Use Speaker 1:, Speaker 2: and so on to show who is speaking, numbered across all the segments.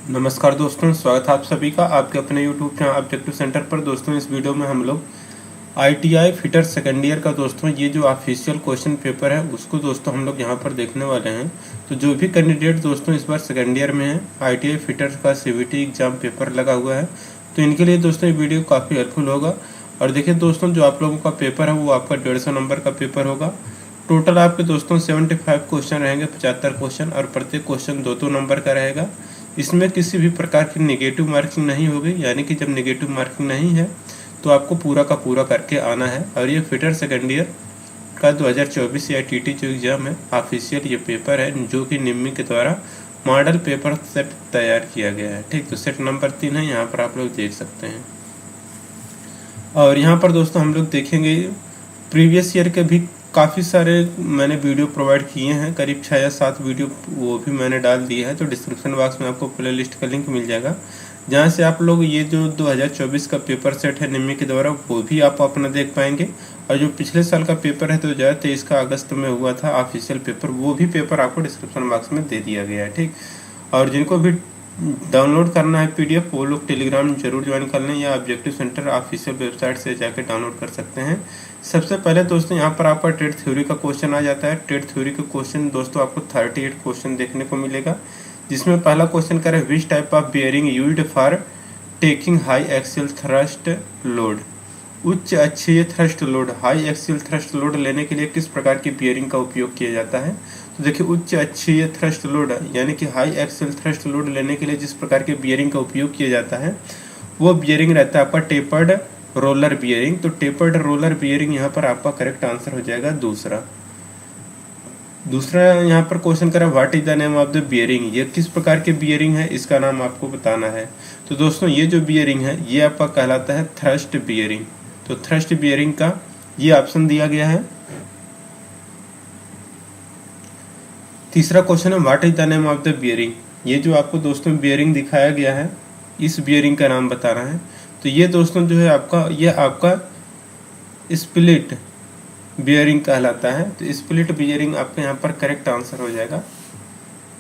Speaker 1: नमस्कार दोस्तों, स्वागत है आप सभी का आपके अपने YouTube चैनल ऑब्जेक्टिव सेंटर पर। दोस्तों इस वीडियो में हम लोग ITI फिटर सेकेंड ईयर का दोस्तों ये जो ऑफिशियल क्वेश्चन पेपर है उसको दोस्तों हम लोग यहाँ पर देखने वाले हैं। तो जो भी कैंडिडेट दोस्तों इस बार सेकेंड ईयर में है, ITI फिटर का CVT एग्जाम पेपर लगा हुआ है, तो इनके लिए दोस्तों ये वीडियो काफ़ी हेल्पफुल होगा। और देखिए दोस्तों, जो आप लोगों का पेपर है वो आपका 150 नंबर का पेपर होगा। टोटल आपके दोस्तों 75 क्वेश्चन रहेंगे, 75 क्वेश्चन, और प्रत्येक क्वेश्चन 2-2 नंबर का रहेगा। इसमें किसी भी प्रकार की नेगेटिव मार्किंग नहीं होगी, यानी कि जब नेगेटिव मार्किंग नहीं है तो आपको पूरा का पूरा करके आना है। और ये फिटर सेकेंड ईयर का 2024 या TT जो एग्ज़ाम है ऑफिशियल ये पेपर है, जो कि निम्मी के द्वारा मॉडल पेपर सेट तैयार किया गया है। ठीक, तो सेट नंबर 3 है, यहाँ पर आप लोग देख सकते हैं। और यहाँ पर दोस्तों हम लोग देखेंगे प्रीवियस ईयर के भी काफ़ी सारे मैंने वीडियो प्रोवाइड किए हैं, करीब 6 या 7 वीडियो वो भी मैंने डाल दिए हैं। तो डिस्क्रिप्शन बॉक्स में आपको प्लेलिस्ट का लिंक मिल जाएगा, जहाँ से आप लोग ये जो 2024 का पेपर सेट है निम्मी के द्वारा वो भी आप अपना देख पाएंगे। और जो पिछले साल का पेपर है 2023 का अगस्त में हुआ था ऑफिशियल पेपर, वो भी पेपर आपको डिस्क्रिप्शन बॉक्स में दे दिया गया है। ठीक, और जिनको भी डाउनलोड करना है PDF, वो लोग टेलीग्राम जरूर ज्वाइन कर लें या ऑब्जेक्टिव सेंटर ऑफिशियल वेबसाइट से जाकर डाउनलोड कर सकते हैं। सबसे पहले दोस्तों यहाँ पर आपका टेट थ्योरी का क्वेश्चन आ जाता है। टेट थ्योरी का क्वेश्चन दोस्तों आपको 38 क्वेश्चन देखने को मिलेगा, जिसमें पहला क्वेश्चन करें विच type of bearing used for taking high axial thrust load. उच्च अक्षीय thrust load, high axial thrust load लेने के लिए किस प्रकार की बियरिंग का उपयोग किया जाता है। तो देखिए उच्च अक्षीय थ्रस्ट लोड यानी कि हाई एक्सियल थ्रस्ट लोड लेने के लिए जिस प्रकार के बियरिंग का उपयोग किया जाता है वो बियरिंग रहता है आपका टेपर्ड रोलर बियरिंग। तो टेपर्ड रोलर बियरिंग यहाँ पर आपका करेक्ट आंसर हो जाएगा दूसरा यहाँ पर क्वेश्चन करें what is the name of the bearing. ये किस प्रकार के बियरिंग है, इसका नाम आपको बताना है। तो दोस्तों ये जो बियरिंग है ये आपका कहलाता है थ्रस्ट बियरिंग। तो थ्रस्ट बियरिंग का ये ऑप्शन दिया गया है। तीसरा क्वेश्चन है what is the name of the bearing. ये जो आपको दोस्तों बियरिंग दिखाया गया है इस बियरिंग का नाम बताना है। तो ये दोस्तों जो है आपका स्प्लिट बियरिंग कहलाता है। तो स्प्लिट बियरिंग आपका यहाँ पर करेक्ट आंसर हो जाएगा।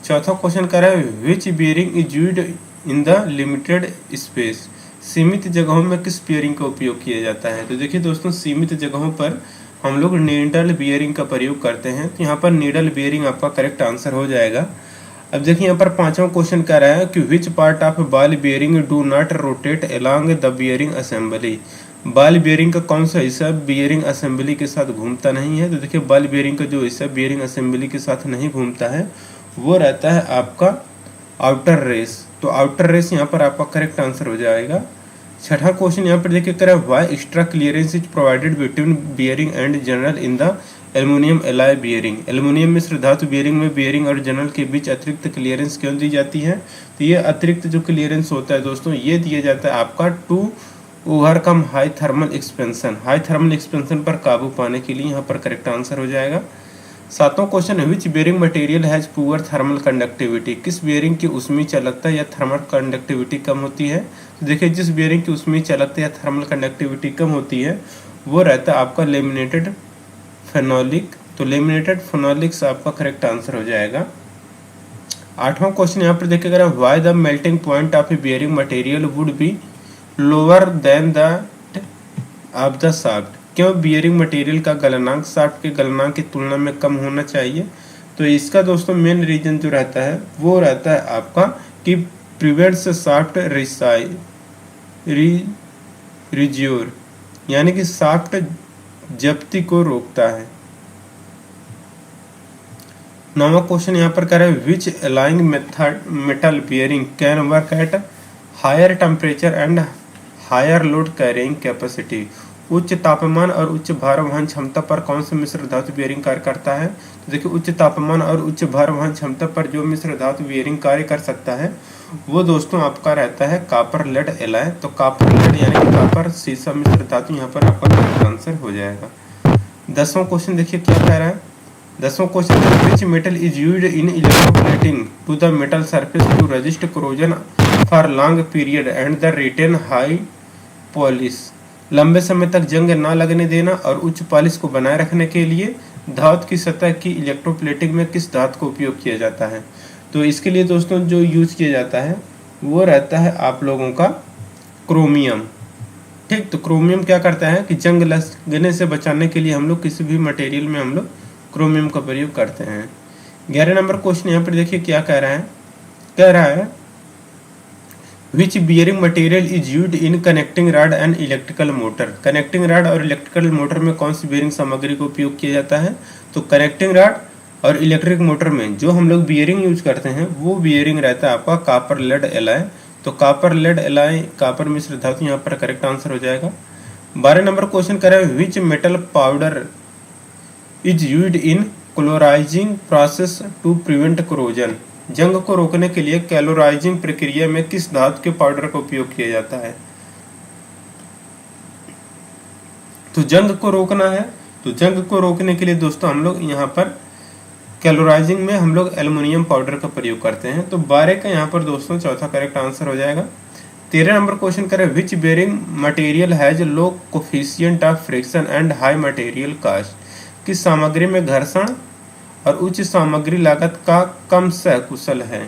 Speaker 1: चौथा क्वेश्चन कर रहा है which bearing is used in the limited space. सीमित जगहों में किस बियरिंग का उपयोग किया जाता है। तो देखिए दोस्तों, सीमित जगहों पर हम लोग नीडल बियरिंग का प्रयोग करते हैं। तो यहाँ पर नीडल बियरिंग आपका करेक्ट आंसर हो जाएगा। अब देखिए यहाँ पर पांचवा क्वेश्चन कह रहा है कि which part of ball bearing do not rotate along the bearing assembly. Ball bearing का कौन सा हिस्सा बियरिंग असेंबली के साथ घूमता नहीं है। तो देखिए बॉल बियरिंग का जो हिस्सा बियरिंग असेंबली के साथ नहीं घूमता है वो रहता है आपका आउटर रेस। तो आउटर रेस यहाँ पर आपका करेक्ट आंसर हो जाएगा। छठा क्वेश्चन यहाँ पर देखिए करें why extra clearance is provided between bearing and journal in the aluminium alloy bearing. Aluminium मिश्र धातु बियरिंग में बियरिंग और जनरल के बीच अतिरिक्त क्लियरेंस क्यों दी जाती है। तो ये अतिरिक्त जो क्लियरेंस होता है दोस्तों ये दिया जाता है आपका to overcome high thermal expansion. High thermal expansion पर काबू पाने के लिए यहाँ पर करेक्ट आंसर हो जाएगा। सातवां क्वेश्चन है which bearing material has poor thermal conductivity. किस बियरिंग की ऊष्मीय चालकता या थर्मल कंडक्टिविटी कम होती है। तो देखिए जिस बियरिंग की ऊष्मीय चालकता या थर्मल कंडक्टिविटी कम होती है वो रहता है आपका लेमिनेटेड फेनोलिक। तो लेमिनेटेड फेनोलिक्स आपका करेक्ट आंसर हो जाएगा। आठवां क्वेश्चन यहाँ पर देखिएगा why the melting point of A bearing material would be lower than that of the shaft. क्यों बियरिंग मटेरियल का गलनांक शाफ्ट के गलनांक की तुलना में कम होना चाहिए। तो इसका दोस्तों मेन रीजन जो रहता है वो रहता है आपका कि प्रिवेंट्स शाफ्ट रिज्योर यानी कि शाफ्ट जब्ती को रोकता है। नौवां क्वेश्चन यहाँ पर कह रहे हैं which alloying metal bearing can work at higher temperature and higher load carrying capacity. उच्च तापमान और उच्च भार वहन क्षमता पर कौन सा मिश्र धातु बियरिंग कार्य करता है। तो देखिए उच्च तापमान और उच्च भार वहन क्षमता पर जो मिश्र धातु बियरिंग कार्य कर सकता है वो दोस्तों आपका रहता है कॉपर लेड एलॉय। तो कॉपर लेड यानी कि कॉपर सीसा मिश्र धातु यहाँ पर आपका करेक्ट आंसर हो जाएगा। 10वां क्वेश्चन देखिए क्या कह रहा है। 10वां question which metal is used in electroplating to the metal surface to resist corrosion for long period and the retain high polish. लंबे समय तक जंग ना लगने देना और उच्च पॉलिश को बनाए रखने के लिए धातु की सतह की इलेक्ट्रोप्लेटिंग में किस धातु का उपयोग किया जाता है। तो इसके लिए दोस्तों जो यूज किया जाता है वो रहता है आप लोगों का क्रोमियम। ठीक, तो क्रोमियम क्या करता है कि जंग लगने से बचाने के लिए हम लोग किसी भी मटेरियल में हम लोग क्रोमियम का प्रयोग करते हैं। 11 नंबर क्वेश्चन यहाँ पर देखिए क्या कह रहा है। कह रहा है which bearing material is used in connecting rod and electrical motor. Connecting rod और इलेक्ट्रिकल मोटर में कौन सी बियरिंग सामग्री का उपयोग किया जाता है। तो कनेक्टिंग रॉड और इलेक्ट्रिक मोटर में जो हम लोग बियरिंग यूज करते हैं वो बियरिंग रहता है आपका कॉपर लेड एलॉय। तो कॉपर लेड एलॉय कॉपर मिश्र धातु यहाँ पर करेक्ट आंसर हो जाएगा। 12 नंबर क्वेश्चन कर रहा है which metal powder is used in chlorising process to prevent corrosion. जंग को रोकने के लिए कैलोराइजिंग प्रक्रिया में किस धातु के पाउडर का उपयोग किया जाता है। तो जंग को रोकना है, तो जंग को रोकने के लिए दोस्तों हम लोग यहाँ पर कैलोराइजिंग में हम लोग एल्युमिनियम पाउडर का प्रयोग करते हैं। तो 12 का यहाँ पर दोस्तों चौथा करेक्ट आंसर हो जाएगा। 13 नंबर क्वेश्चन करें which bearing material has low coefficient of friction and high material cost. किस सामग्री में घर्षण और उच्च सामग्री लागत का कम सहकुशल है।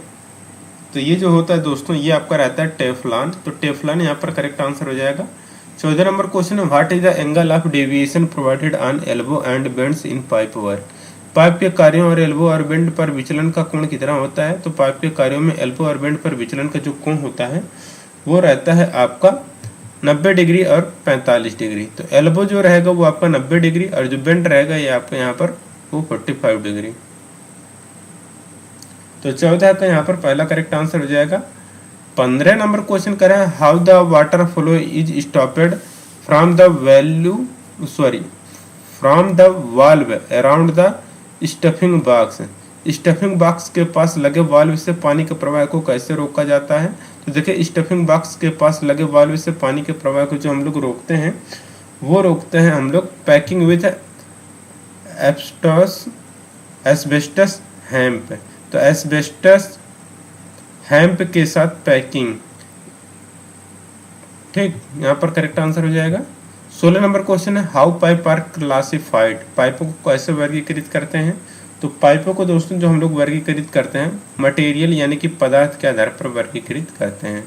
Speaker 1: तो ये जो होता है दोस्तों ये आपका रहता है टेफ्लॉन। तो टेफ्लॉन यहाँ पर करेक्ट आंसर हो जाएगा। 14 नंबर क्वेश्चन है what is the angle of deviation provided on elbow and bends in pipe work. Pipe के कार्यों और एल्बो और बेंड पर विचलन का कोण कितना होता है। तो पाइप के कार्यों में एल्बो और बेंड पर विचलन का जो कोण होता है वो रहता है आपका 90 डिग्री और 45 डिग्री। तो एल्बो जो रहेगा वो आपका 90 डिग्री और जो बेंड रहेगा ये आपका यहाँ पर वो 45 डिग्री। तो 14 का यहाँ पर पहला करेक्ट आंसर हो जाएगा। 15 नंबर क्वेश्चन करें how the water flow is stopped from the valve around the stuffing box. Stuffing box के पास लगे वाल्व से पानी के प्रवाह को कैसे रोका जाता है। तो देखिए स्टफिंग बॉक्स के पास लगे वाल्व से पानी के प्रवाह को जो हम लोग रोकते हैं वो रोकते हैं हम लोग पैकिंग विथ एस्बेस्टस हैम्प। तो एस्बेस्टस हैम्प के साथ पैकिंग। ठीक, यहाँ पर करेक्ट आंसर हो जाएगा। 16 नंबर क्वेश्चन है हाउ पाइप आर क्लासिफाइड। पाइपों को कैसे वर्गीकृत करते हैं। तो पाइपों को दोस्तों जो हम लोग वर्गीकृत करते हैं मटेरियल यानी कि पदार्थ के आधार पर वर्गीकृत करते हैं।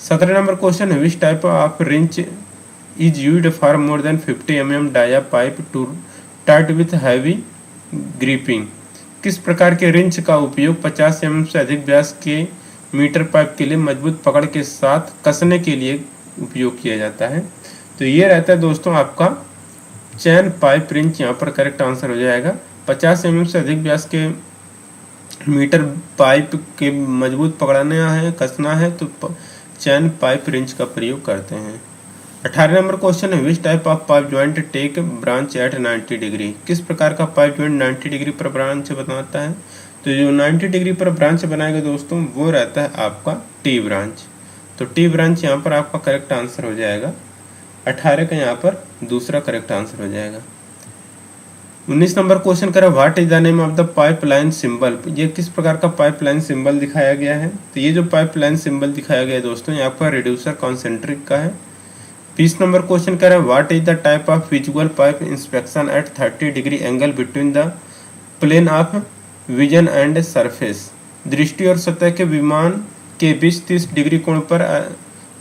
Speaker 1: 17 नंबर क्वेश्चन है which type of wrench is used for more than 50 mm dia pipe to tight with heavy gripping. किस प्रकार के रिंच का उपयोग 50 mm से अधिक व्यास के मीटर पाइप के लिए मजबूत पकड़ के साथ कसने के लिए उपयोग किया जाता है। तो ये रहता है दोस्तों आपका चैन पाइप रिंच। यहाँ पर करेक्ट आंसर हो जाएगा। 50 mm से अधिक व्यास के मीटर पाइप के मजबूत पकड़ना है कसना है तो चैन पाइप रिंच का प्रयोग करते हैं। 18 नंबर क्वेश्चन है which type of pipe joint tech branch at 90 degree. किस प्रकार का पाइप ज्वाइंट 90 डिग्री पर ब्रांच बनाता है। तो जो 90 डिग्री पर ब्रांच बनाएगा दोस्तों वो रहता है आपका टी ब्रांच। तो टी ब्रांच यहाँ पर आपका करेक्ट आंसर हो जाएगा। 18 का यहाँ पर दूसरा करेक्ट आंसर हो जाएगा। 19 नंबर क्वेश्चन करें what is the name of the pipeline symbol. ये किस प्रकार का पाइपलाइन सिंबल दिखाया गया है। तो ये जो पाइपलाइन सिंबल दिखाया गया है दोस्तों ये आपका रिड्यूसर कॉन्सेंट्रिक का है। 20 नंबर क्वेश्चन करें what is the type of visual pipe inspection at 30 degree angle between the plane of vision and surface. दृष्टि और सतह के विमान के बीच 30 डिग्री कोण पर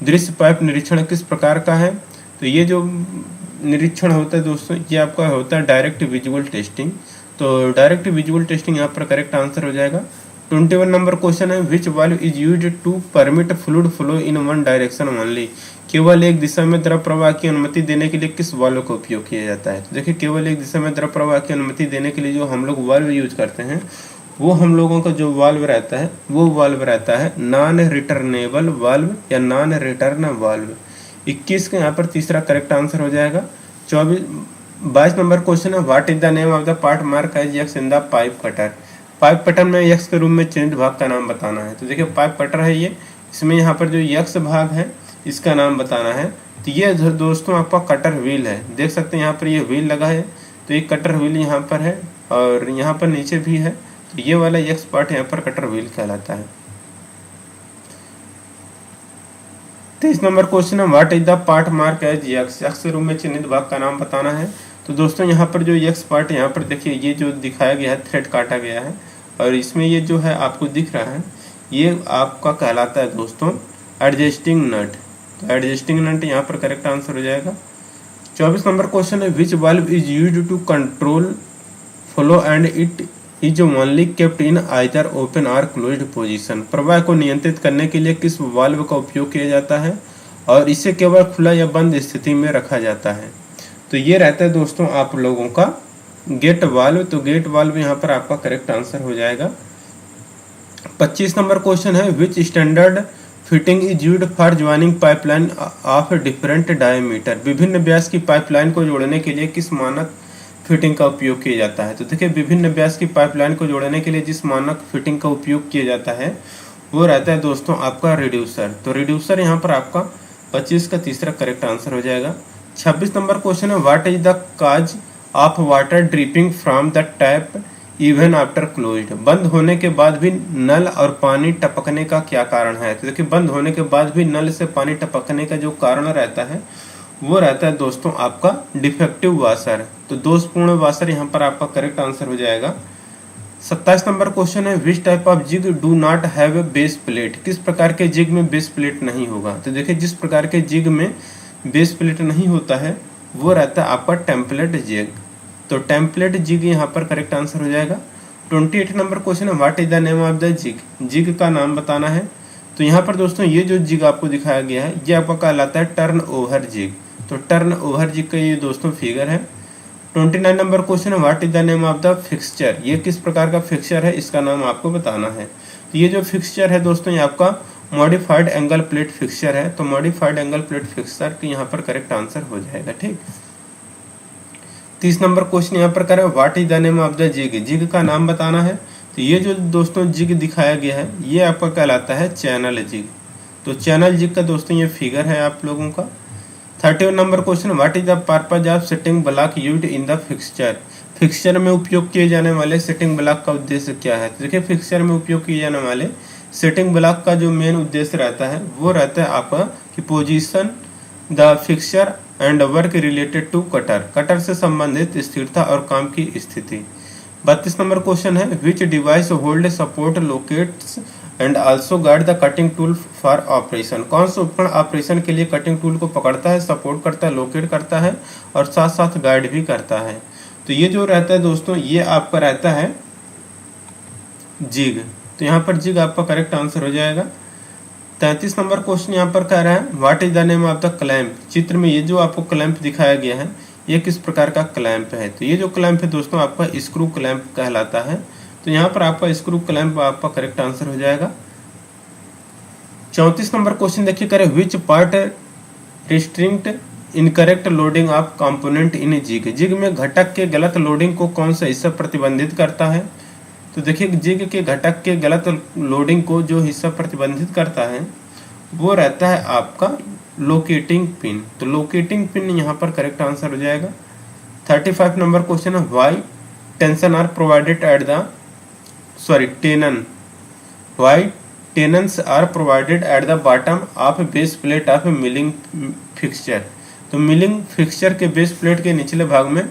Speaker 1: दृश्य पाइप निरीक्षण किस प्रकार का है। तो ये जो निरीक्षण होता है दोस्तों ये आपका होता है डायरेक्ट विजुअल टेस्टिंग। तो डायरेक्ट विजुअल टेस्टिंग यहाँ पर करेक्ट आंसर हो जाएगा। 21 नंबर क्वेश्चन है which valve is used to permit fluid flow in one direction only. केवल एक दिशा में द्रव प्रवाह की अनुमति देने के लिए किस वाल्व का उपयोग किया जाता है। तो देखिए केवल एक दिशा में द्रव प्रवाह की अनुमति देने के लिए जो हम लोग वाल्व यूज करते हैं वो हम लोगों का जो वाल्व रहता है वो वाल्व रहता है नॉन रिटर्नेबल वाल्व या नॉन रिटर्न वाल्व। 21 का यहाँ पर तीसरा करेक्ट आंसर हो जाएगा। 22 नंबर क्वेश्चन है what is the name of the part mark as X in the pipe cutter. Pipe cutter में एक्स के रूप में चिन्हित भाग का नाम बताना है। तो देखिए पाइप कटर है ये, इसमें यहाँ पर जो एक्स भाग है इसका नाम बताना है। तो ये दोस्तों आपका कटर व्हील है, देख सकते हैं यहाँ पर ये व्हील लगा है। तो ये कटर व्हील यहाँ पर है और यहाँ पर नीचे भी है। तो ये वाला एक्स पार्ट यहाँ पर कटर व्हील कहलाता है। 23 नंबर क्वेश्चन है what is the part mark as X. X के रूप में चिन्हित भाग का नाम बताना है। तो दोस्तों यहाँ पर जो एक्स पार्ट यहाँ पर देखिए ये जो दिखाया गया है थ्रेड काटा गया है और इसमें ये जो है आपको दिख रहा है ये आपका कहलाता है दोस्तों एडजस्टिंग नट। तो एडजस्टिंग नट यहाँ पर करेक्ट आंसर हो जाएगा। 24 नंबर क्वेश्चन है which valve is used to control flow and it is only kept in either open और क्लोज्ड पोजीशन। प्रवाह को नियंत्रित करने के लिए किस वाल्व का उपयोग किया जाता है और इसे केवल खुला या बंद स्थिति में रखा जाता है। तो ये रहता है दोस्तों आप लोगों का गेट वाल्व। तो गेट वाल्व यहाँ पर आपका करेक्ट आंसर हो जाएगा। 25 नंबर क्वेश्चन है विच standard fitting is used for joining pipeline of different diameter. विभिन्न व्यास की पाइपलाइन को जोड़ने के लिए किस मानक फिटिंग का उपयोग किया जाता है। तो देखिए विभिन्न व्यास की पाइपलाइन को जोड़ने के लिए जिस मानक फिटिंग का उपयोग किया जाता है वो रहता है दोस्तों आपका रिड्यूसर। तो रिड्यूसर यहाँ पर आपका 25 का तीसरा करेक्ट आंसर हो जाएगा। 26 नंबर क्वेश्चन है what is the cause of water dripping from the tap even after closed. बंद होने के बाद भी नल और पानी टपकने का क्या कारण है। तो देखिए बंद होने के बाद भी नल से पानी टपकने का जो कारण रहता है वो रहता है दोस्तों आपका डिफेक्टिव वाशर। तो दोषपूर्ण वाशर यहाँ पर आपका करेक्ट आंसर हो जाएगा। 27 नंबर क्वेश्चन है which type of jig do not have a base plate. किस प्रकार के जिग में बेस प्लेट नहीं होगा। तो देखिए जिस प्रकार के जिग में बेस प्लेट नहीं होता है वो रहता है आपका टेम्पलेट जिग। तो टेम्पलेट जिग यहाँ पर करेक्ट आंसर हो जाएगा। 28 नंबर क्वेश्चन है what is the name of the jig. Jig का नाम बताना है। तो यहाँ पर दोस्तों ये जो जिग आपको दिखाया गया है ये आपका कहलाता है टर्न ओवर जिग। तो टर्न ओवर जिग का ये दोस्तों फिगर है। 29 नंबर क्वेश्चन है what is the name of the fixture. ये किस प्रकार का फिक्सचर है इसका नाम आपको बताना है। तो ये जो फिक्सचर है दोस्तों ये आपका मॉडिफाइड एंगल प्लेट फिक्सचर है। तो मॉडिफाइड एंगल प्लेट फिक्सचर के यहाँ पर करेक्ट आंसर हो जाएगा। ठीक। 30 नंबर क्वेश्चन यहाँ पर करें what is the name of the jig. Jig का नाम बताना है। तो ये जो दोस्तों जिग दिखाया गया है ये आपका कहलाता है चैनल जिग। तो चैनल जिग का दोस्तों ये फिगर है आप लोगों का। 31 number question what is the purpose of setting block used in the fixture. Fixture में उपयोग किए जाने वाले सेटिंग ब्लॉक का उद्देश्य क्या है। तो देखिए फिक्सचर में उपयोग किए जाने वाले सेटिंग ब्लॉक का जो मेन उद्देश्य रहता है वो रहता है आपका कि position the fixture and work related to cutter. Cutter से संबंधित स्थिरता और काम की स्थिति। 32 नंबर क्वेश्चन है विच device hold support locates and also guide the cutting tool for operation. कौन सा उपकरण ऑपरेशन के लिए कटिंग टूल को पकड़ता है, सपोर्ट करता है, लोकेट करता है और साथ साथ गाइड भी करता है। तो ये जो रहता है दोस्तों ये आपका रहता है जिग। तो यहाँ पर जिग आपका करेक्ट आंसर हो जाएगा। 33 नंबर क्वेश्चन यहाँ पर कह रहा है what is the name of the clamp. चित्र में ये जो आपको क्लैंप दिखाया गया है ये किस प्रकार का क्लैंप है। तो ये जो क्लैंप है दोस्तों आपका स्क्रू क्लैंप कहलाता है। तो यहाँ पर आपका स्क्रू क्लैंप आपका करेक्ट आंसर हो जाएगा। 34 नंबर क्वेश्चन देखिए करें which part restrict incorrect loading of component in jig. Jig में घटक के गलत लोडिंग को कौन सा हिस्सा प्रतिबंधित करता है। तो देखिए जिग के घटक के गलत लोडिंग को जो हिस्सा प्रतिबंधित करता है वो रहता है आपका लोकेटिंग पिन। तो लोकेटिंग पिन यहाँ पर करेक्ट आंसर हो जाएगा। 35 नंबर क्वेश्चन है why tension are provided at the why tenons are provided at the bottom of base plate of milling fixture. तो मिलिंग फिक्सचर के बेस प्लेट के निचले भाग में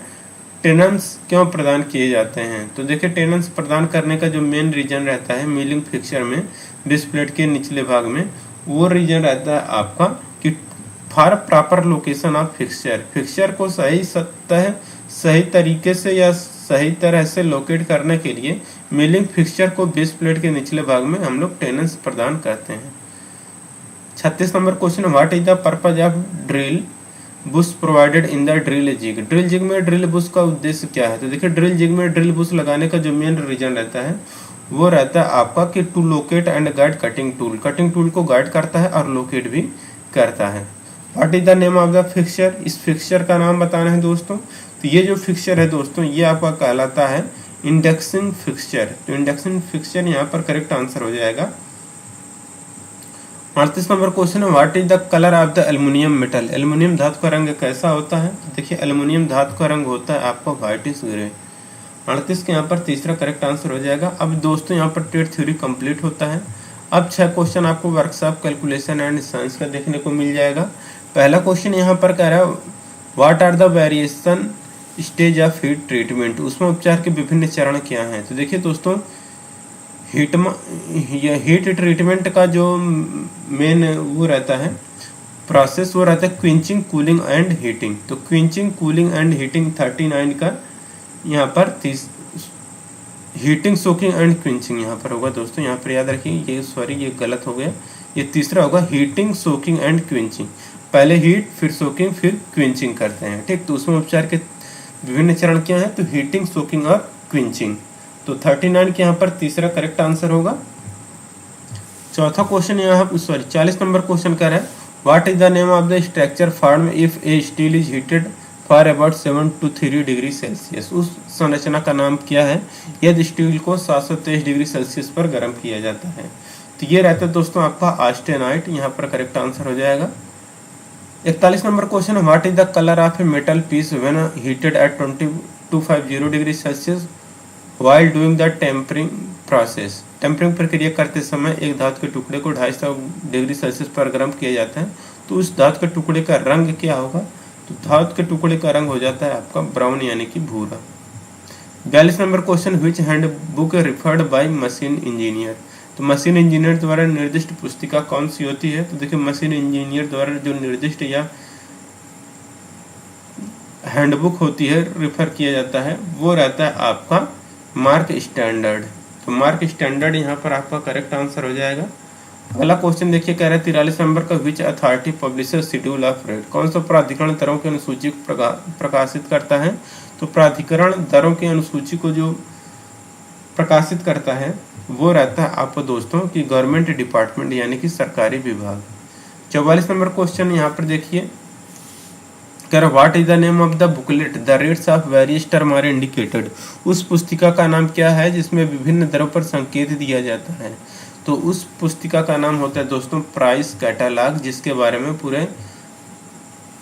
Speaker 1: टेनन्स क्यों प्रदान किए जाते हैं। तो देखिए टेनन्स प्रदान करने का जो मेन रीजन रहता है मिलिंग फिक्सचर में बेस प्लेट के निचले भाग में वो रीजन रहता है आपका कि for proper location of fixture. Fixture को सही तरीके से या सही तरह से लोकेट करने के लिए मिलिंग फिक्सचर को बेस प्लेट के निचले भाग में हम लोग टेनन्स प्रदान करते हैं। 36 number question what is the purpose of drill bush provided in the drill jig. Drill jig में ड्रिल बुश का उद्देश्य क्या है। तो देखिए ड्रिल जिग में ड्रिल बुश लगाने का जो मेन रीजन रहता है वो रहता है आपका कि to locate and guide cutting tool. Cutting tool को गाइड करता है और लोकेट भी करता है। What is the name of the fixture. इस फिक्सचर का नाम बताना है दोस्तों। तो ये जो फिक्सचर है दोस्तों ये आपका कहलाता है इंडेक्सिंग फिक्सचर। तो इंडेक्सिंग फिक्सचर यहाँ पर करेक्ट आंसर हो जाएगा। 38 नंबर क्वेश्चन है what is the colour of the aluminium metal. Aluminium धातु का रंग कैसा होता है। तो देखिए एल्युमिनियम धातु का रंग होता है आपका व्हाइटिश ग्रे। 38 के यहाँ पर तीसरा करेक्ट आंसर हो जाएगा। अब दोस्तों यहाँ पर ट्रेड थ्योरी कंप्लीट होता है। अब 6 क्वेश्चन आपको वर्कशॉप कैलकुलेशन एंड साइंस का देखने को मिल जाएगा। पहला क्वेश्चन यहाँ पर कह रहा है what are the variation stage of heat treatment. उसमें उपचार के विभिन्न चरण क्या हैं। तो देखिए दोस्तों हीट ट्रीटमेंट का जो मेन वो रहता है प्रोसेस, वो रहता है क्विंचिंग, कूलिंग एंड हीटिंग। तो क्विंचिंग, कूलिंग एंड हीटिंग 39 का यहाँ पर हीटिंग, सोकिंग एंड क्विंचिंग यहाँ पर होगा दोस्तों। यहाँ पर याद रखिए, ये सॉरी ये गलत हो गया, ये तीसरा होगा हीटिंग, सोकिंग एंड क्विंचिंग। पहले हीट, फिर सोकिंग, फिर क्विंचिंग करते हैं, ठीक। तो उसमें उपचार के विभिन्न चरण क्या है, तो हीटिंग, सोकिंग और क्विंचिंग। तो 39 के यहाँ पर तीसरा करेक्ट आंसर होगा। चौथा क्वेश्चन यहाँ सॉरी 40 नंबर क्वेश्चन कह रहा है what is the name of the structure form if A steel is heated for about 7 to 3 degree Celsius. उस संरचना का नाम क्या है यदि स्टील को 723 डिग्री सेल्सियस पर गर्म किया जाता है। तो ये रहता है दोस्तों आपका ऑस्टेनाइट, यहाँ पर करेक्ट आंसर हो जाएगा। 41 नंबर क्वेश्चन है what is the colour of a metal piece when heated at 2250 degree Celsius while doing the tempering process. Tempering प्रक्रिया करते समय एक धातु के टुकड़े को 250 डिग्री सेल्सियस पर गर्म किया जाता है, तो उस धातु के टुकड़े का रंग क्या होगा, तो धातु के टुकड़े का रंग हो जाता है आपका ब्राउन यानी कि भूरा। 42 number question which hand book referred by machine engineer. तो मशीन इंजीनियर द्वारा निर्दिष्ट पुस्तिका कौन सी होती है, तो देखिए मशीन इंजीनियर द्वारा जो निर्दिष्ट या हैंडबुक होती है, रिफर किया जाता है, वो रहता है आपका मार्क स्टैंडर्ड। तो मार्क स्टैंडर्ड यहाँ पर आपका करेक्ट आंसर हो जाएगा। अगला क्वेश्चन देखिए, कह रहे हैं 43 नंबर का which authority publisher schedule of rate. कौन सा प्राधिकरण दरों की अनुसूची प्रकाशित करता है, तो प्राधिकरण दरों की अनुसूची को जो प्रकाशित करता है वो रहता है आपको दोस्तों कि गवर्नमेंट डिपार्टमेंट यानी कि सरकारी विभाग। 44 नंबर क्वेश्चन यहाँ पर देखिए, कह रहा what is the name of the booklet the rates of various term are indicated. उस पुस्तिका का नाम क्या है जिसमें विभिन्न दरों पर संकेत दिया जाता है, तो उस पुस्तिका का नाम होता है दोस्तों प्राइस कैटालॉग, जिसके बारे में पूरे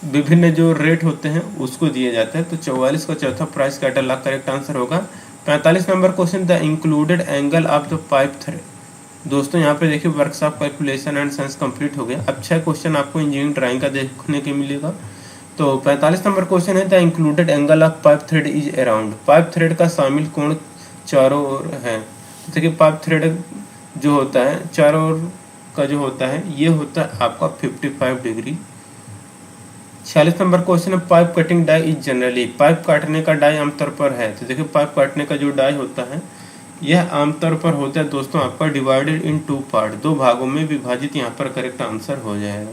Speaker 1: विभिन्न जो रेट होते हैं उसको दिया जाता है। तो 44 का चौथा प्राइस कैटालॉग करेक्ट आंसर होगा। 45 number question the included angle of the pipe thread. दोस्तों यहाँ पे देखिए workshop calculation and science complete हो गया। अब 6 क्वेश्चन आपको इंजीनियरिंग ड्राइंग का देखने के मिलेगा। तो 45 नंबर क्वेश्चन है the included angle of pipe thread is around. Pipe thread का शामिल कोण चारों ओर है। तो देखिए पाइप थ्रेड जो होता है चारों ओर का जो होता है ये होता है आपका 55 डिग्री। 46 नंबर क्वेश्चन है pipe cutting die is generally. Pipe काटने का डाई आमतौर पर है, तो देखिए पाइप काटने का जो डाई होता है यह आमतौर पर होता है दोस्तों आपका डिवाइडेड इन 2 पार्ट, 2 भागों में विभाजित। यहाँ पर करेक्ट आंसर हो जाएगा।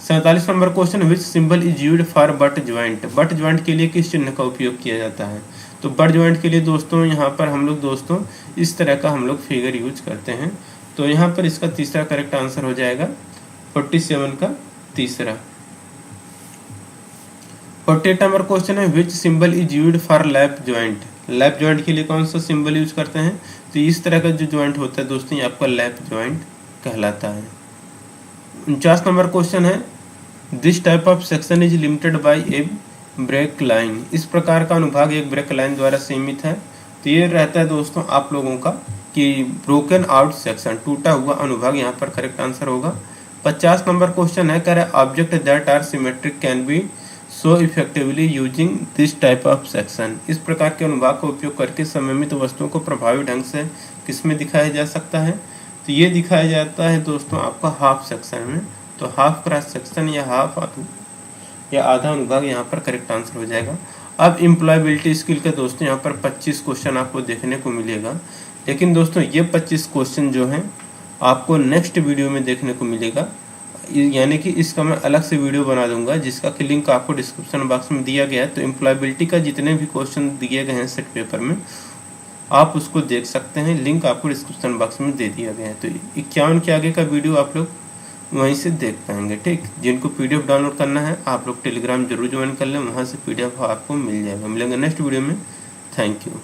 Speaker 1: 47 number question which symbol is used for but joint. But joint के लिए किस चिन्ह का उपयोग किया जाता है, तो बट ज्वाइंट के लिए दोस्तों यहाँ पर हम लोग दोस्तों इस तरह का हम लोग फिगर यूज करते हैं। तो यहाँ पर इसका तीसरा करेक्ट आंसर हो जाएगा 47 का तीसरा। 48 नंबर क्वेश्चन है विच symbol is used for lap joint. Lap joint के लिए कौन सा सिंबल यूज करते हैं, तो इस तरह का जो ज्वाइंट होता है दोस्तों ये आपका लैप ज्वाइंट कहलाता है। 49 नंबर क्वेश्चन है this type of section is limited by a break line. इस प्रकार का अनुभाग एक ब्रेक लाइन द्वारा सीमित है। तो ये रहता है दोस्तों आप लोगों का कि ब्रोकन आउट सेक्शन, टूटा हुआ अनुभाग, यहाँ पर करेक्ट आंसर होगा। 50 नंबर क्वेश्चन है कह रहा है object that are symmetric can be so effectively using this type of section. इस प्रकार के अनुभाग का उपयोग करके सममित वस्तुओं को प्रभावी ढंग से किसमें दिखाया जा सकता है, तो ये दिखाया जाता है दोस्तों आपका हाफ सेक्शन में। तो हाफ क्रॉस सेक्शन या हाफ या आधा अनुभाग यहाँ पर करेक्ट आंसर हो जाएगा। अब एम्प्लॉयबिलिटी स्किल के दोस्तों यहाँ पर 25 क्वेश्चन आपको देखने को मिलेगा, लेकिन दोस्तों ये 25 क्वेश्चन जो हैं आपको नेक्स्ट वीडियो में देखने को मिलेगा, यानी कि इसका मैं अलग से वीडियो बना दूंगा जिसका कि लिंक आपको डिस्क्रिप्शन बॉक्स में दिया गया है। तो एम्प्लॉयबिलिटी का जितने भी क्वेश्चन दिए गए हैं सेट पेपर में आप उसको देख सकते हैं, लिंक आपको डिस्क्रिप्शन बॉक्स में दे दिया गया है। तो 51 के आगे का वीडियो आप लोग वहीं से देख पाएंगे, ठीक। जिनको PDF डाउनलोड करना है आप लोग टेलीग्राम जरूर ज्वाइन कर लें, वहाँ से PDF आपको मिल जाएगा। मिलेंगे नेक्स्ट वीडियो में। Thank you.